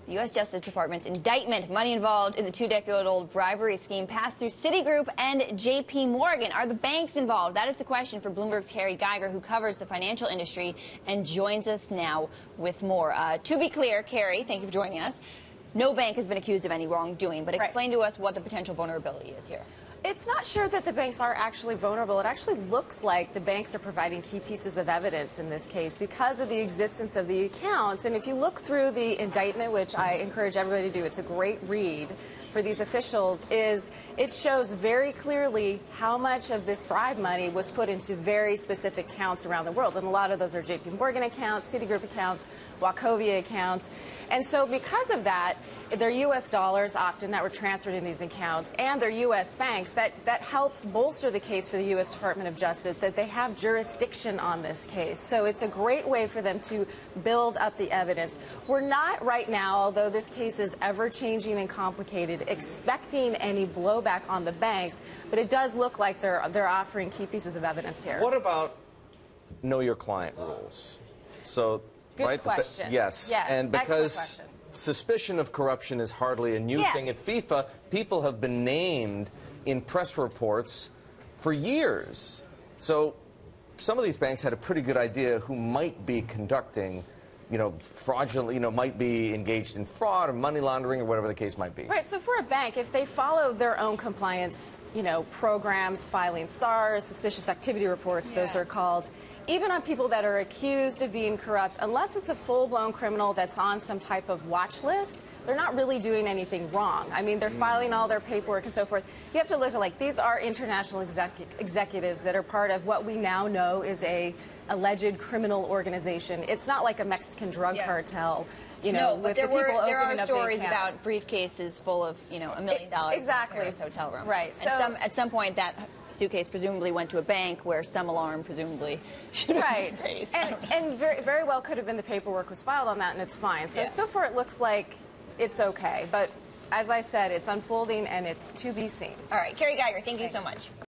The U.S. Justice Department's indictment, money involved in the 2-decade-old bribery scheme passed through Citigroup and J.P. Morgan. Are the banks involved? That is the question for Bloomberg's Keri, Geiger, who covers the financial industry and joins us now with more. To be clear, Keri, thank you for joining us. No bank has been accused of any wrongdoing, but explain to us what the potential vulnerability is here. It's not sure that the banks are actually vulnerable. It actually looks like the banks are providing key pieces of evidence in this case because of the existence of the accounts. And if you look through the indictment, which I encourage everybody to do, it's a great read for these officials, is it shows very clearly how much of this bribe money was put into very specific accounts around the world. And a lot of those are J.P. Morgan accounts, Citigroup accounts, Wachovia accounts. And so because of that, they're U.S. dollars often that were transferred in these accounts, and they're U.S. banks. That helps bolster the case for the U.S. Department of Justice that they have jurisdiction on this case. So it's a great way for them to build up the evidence. We're not right now, although this case is ever-changing and complicated, expecting any blowback on the banks, but it does look like they're offering key pieces of evidence here. What about know your client rules? So, Good question. Yes. And because suspicion of corruption is hardly a new thing at FIFA, people have been named in press reports for years. So some of these banks had a pretty good idea who might be conducting, fraudulent, might be engaged in fraud or money laundering or whatever the case might be. Right. So for a bank, if they follow their own compliance, programs, filing SARs, suspicious activity reports, those are called, even on people that are accused of being corrupt, unless it's a full-blown criminal that's on some type of watch list, they're not really doing anything wrong. I mean, they're filing all their paperwork and so forth. You have to look at, these are international executives that are part of what we now know is a alleged criminal organization. It's not like a Mexican drug cartel. No, but with there are the stories about briefcases full of, $1 million exactly. in Paris hotel room. Right. So at some point, that suitcase presumably went to a bank where some alarm presumably should have been raised. And very, very well could have been the paperwork was filed on that, and it's fine. So so far, it looks like it's okay. But as I said, it's unfolding, and it's to be seen. All right, Keri Geiger, thank you so much.